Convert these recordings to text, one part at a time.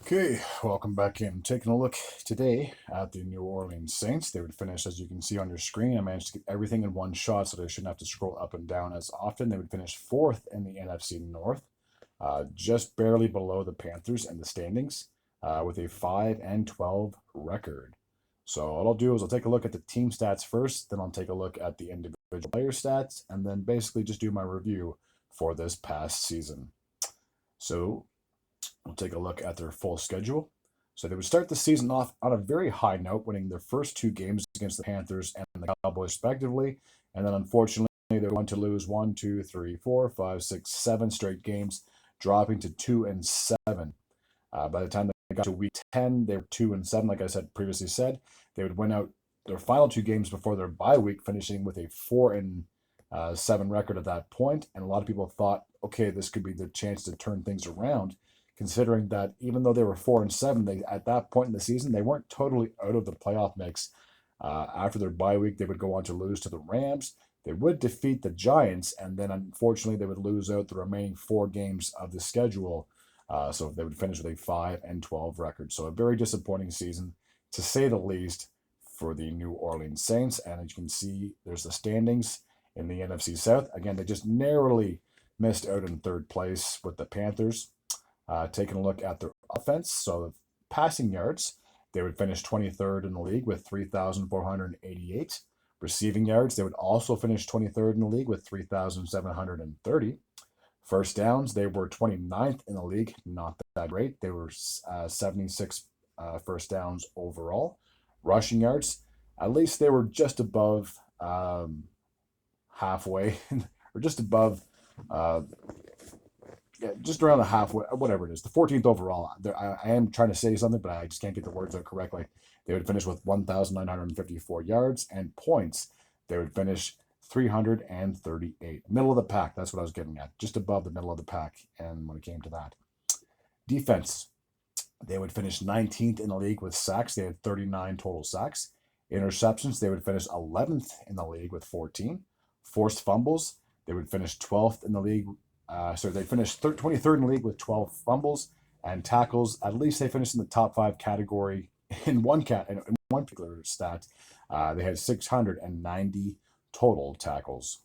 Okay, welcome back in. Taking a look today at the New Orleans Saints. They would finish, as you can see on your screen. I managed to get everything in one shot so they shouldn't have to scroll up and down as often. They would finish fourth in the NFC North, just barely below the Panthers in the standings, with a 5-12 record. So what I'll do is I'll take a look at the team stats first, then I'll take a look at the individual player stats, and then basically just do my review for this past season. So we'll take a look at their full schedule. So they would start the season off on a very high note, winning their first two games against the Panthers and the Cowboys, respectively. And then unfortunately, they went to lose 7 straight games, dropping to 2-7. By the time they got to week 10, they were 2-7. Like I previously said, they would win out their final two games before their bye week, finishing with a 4-7 record at that point. And a lot of people thought, okay, this could be the chance to turn things around, considering that even though they were 4-7, they at that point in the season they weren't totally out of the playoff mix. After their bye week, they would go on to lose to the Rams. They would defeat the Giants, and then unfortunately they would lose out the remaining four games of the schedule. So they would finish with a 5-12 record. So a very disappointing season, to say the least, for the New Orleans Saints. And as you can see, there's the standings in the NFC South. Again, they just narrowly missed out in third place with the Panthers. Taking a look at their offense, so the passing yards, they would finish 23rd in the league with 3,488. Receiving yards, they would also finish 23rd in the league with 3,730. First downs, they were 29th in the league, not that great. They were 76 first downs overall. Rushing yards, at least they were just above halfway, or just above just around the halfway, whatever it is, the 14th overall. I am trying to say something, but I just can't get the words out correctly. They would finish with 1,954 yards and points. They would finish 338. Middle of the pack. That's what I was getting at. Just above the middle of the pack. And when it came to that, defense, they would finish 19th in the league with sacks. They had 39 total sacks. Interceptions, they would finish 11th in the league with 14. Forced fumbles, they would finish 12th in the league. They finished 23rd in the league with 12 fumbles and tackles. At least they finished in the top five category in one particular stat. They had 690 total tackles.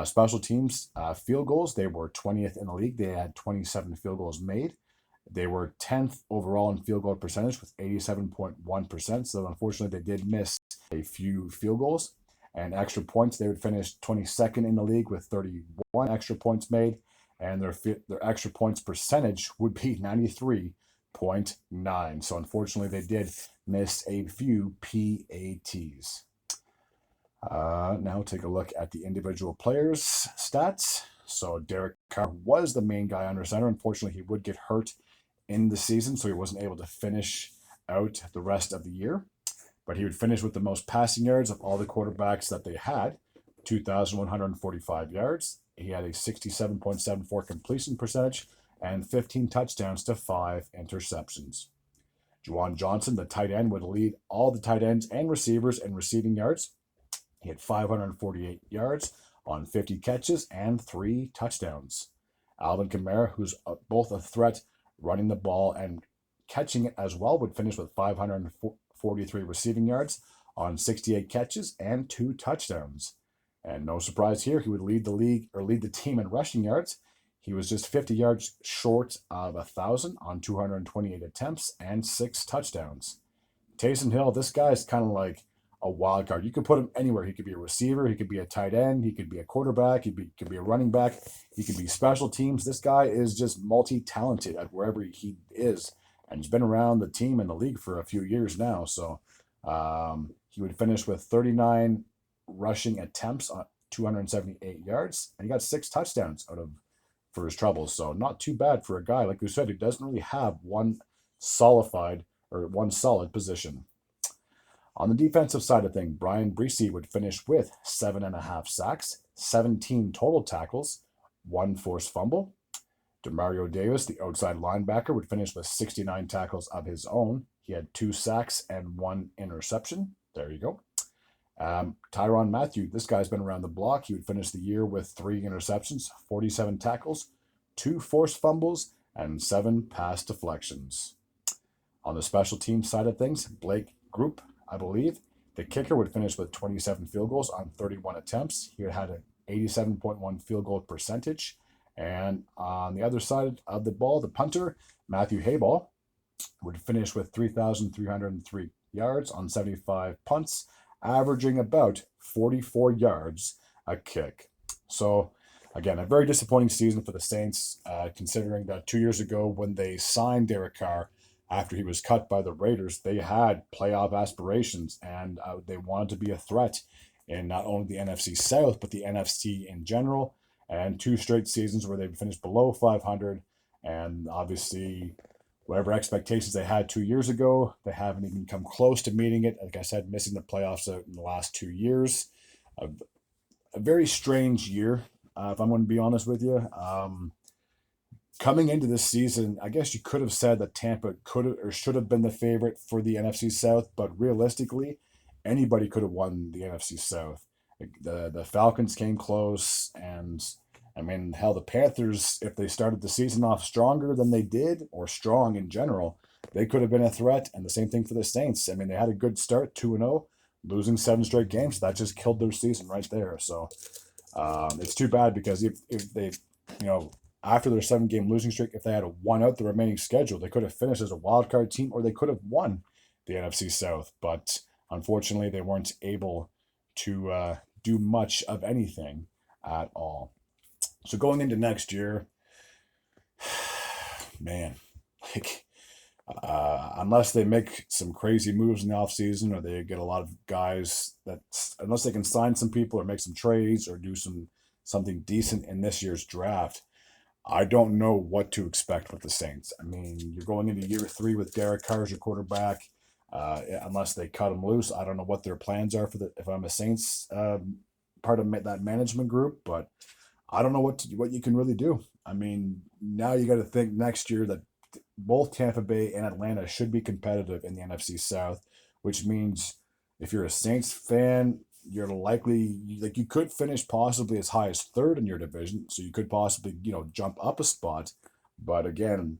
Special teams, field goals, they were 20th in the league. They had 27 field goals made. They were 10th overall in field goal percentage with 87.1%. So unfortunately, they did miss a few field goals. And extra points, they would finish 22nd in the league with 31 extra points made, and their extra points percentage would be 93.9. So unfortunately, they did miss a few PATs. Now take a look at the individual players' stats. So Derek Carr was the main guy under center. Unfortunately, he would get hurt in the season, so he wasn't able to finish out the rest of the year. But he would finish with the most passing yards of all the quarterbacks that they had, 2,145 yards. He had a 67.74 completion percentage and 15 touchdowns to 5 interceptions. Juwan Johnson, the tight end, would lead all the tight ends and receivers in receiving yards. He had 548 yards on 50 catches and 3 touchdowns. Alvin Kamara, who's both a threat running the ball and catching it as well, would finish with 543 receiving yards on 68 catches and 2 touchdowns. And no surprise here, he would lead the team in rushing yards. He was just 50 yards short of 1,000 on 228 attempts and 6 touchdowns. Taysom Hill, this guy is kind of like a wild card. You could put him anywhere. He could be a receiver. He could be a tight end. He could be a quarterback. He could be a running back. He could be special teams. This guy is just multi-talented at wherever he is. And he's been around the team and the league for a few years now. So he would finish with 39 rushing attempts on 278 yards. And he got 6 touchdowns for his troubles. So not too bad for a guy, like you said, who doesn't really have one solid position. On the defensive side of things, Brian Bresee would finish with 7.5 sacks, 17 total tackles, 1 forced fumble. Demario Davis, the outside linebacker, would finish with 69 tackles of his own. He had 2 sacks and 1 interception. There you go. Tyrann Mathieu, this guy's been around the block. He would finish the year with 3 interceptions, 47 tackles, 2 forced fumbles, and 7 pass deflections. On the special team side of things, Blake Group, I believe, the kicker, would finish with 27 field goals on 31 attempts. He had an 87.1 field goal percentage. And on the other side of the ball, the punter, Matthew Hayball, would finish with 3,303 yards on 75 punts, averaging about 44 yards a kick. So, again, a very disappointing season for the Saints, considering that 2 years ago when they signed Derek Carr, after he was cut by the Raiders, they had playoff aspirations, and they wanted to be a threat in not only the NFC South, but the NFC in general. And 2 straight seasons where they finished below 500. And obviously, whatever expectations they had 2 years ago, they haven't even come close to meeting it. Like I said, missing the playoffs out in the last 2 years. A very strange year, if I'm going to be honest with you. Coming into this season, I guess you could have said that Tampa could have or should have been the favorite for the NFC South, but realistically, anybody could have won the NFC South. The Falcons came close, and I mean, hell, the Panthers, if they started the season off stronger than they did, or strong in general, they could have been a threat. And the same thing for the Saints. I mean, they had a good start, 2-0, losing 7 straight games. That just killed their season right there. So it's too bad, because if they, after their 7-game losing streak, if they had won out the remaining schedule, they could have finished as a wild card team, or they could have won the NFC South. But unfortunately, they weren't able to do much of anything at all. So going into next year, man, unless they make some crazy moves in the offseason, or they get a lot of guys unless they can sign some people or make some trades or do something decent in this year's draft, I don't know what to expect with the Saints. I mean, you're going into year 3 with Derek Carr as your quarterback. Unless they cut him loose, I don't know what their plans are if I'm a Saints part of that management group, but I don't know what you can really do. I mean, now you got to think next year that both Tampa Bay and Atlanta should be competitive in the NFC South, which means if you're a Saints fan, you're likely, you could finish possibly as high as 3rd in your division, so you could possibly jump up a spot. But again,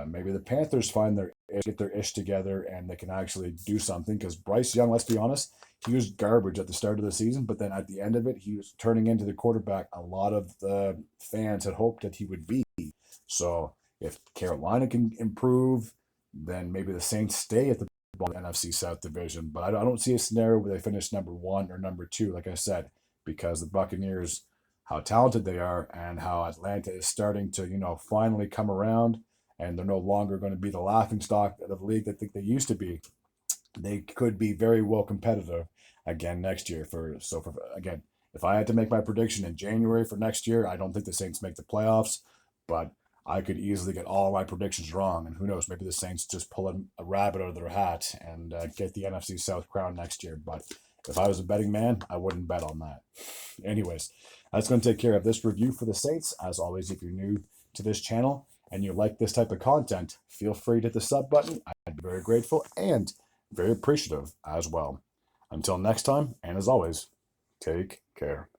maybe the Panthers get their ish together and they can actually do something, because Bryce Young, let's be honest, he was garbage at the start of the season, but then at the end of it, he was turning into the quarterback a lot of the fans had hoped that he would be. So if Carolina can improve, then maybe the Saints stay at the NFC South division. But I don't see a scenario where they finish number 1 or number 2, like I said, because the Buccaneers, how talented they are, and how Atlanta is starting to, finally come around, and they're no longer going to be the laughingstock of the league that they used to be. They could be very well competitive again next year. Again, if I had to make my prediction in January for next year, I don't think the Saints make the playoffs, but I could easily get all my predictions wrong. And who knows, maybe the Saints just pull a rabbit out of their hat and get the NFC South crown next year. But if I was a betting man, I wouldn't bet on that. Anyways, that's going to take care of this review for the Saints. As always, if you're new to this channel and you like this type of content, feel free to hit the sub button. I'd be very grateful and very appreciative as well. Until next time, and as always, take care.